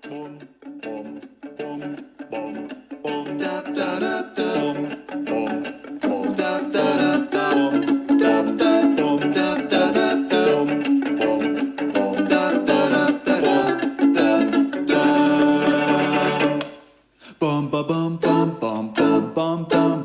Bum, bum, bum, bum, bum, da da da da. Bum, bum, bum, da da da da. Bum, da da, bum, da da da da. Bum, bum, da da da da da da. Bum ba bum bum bum bum bum bum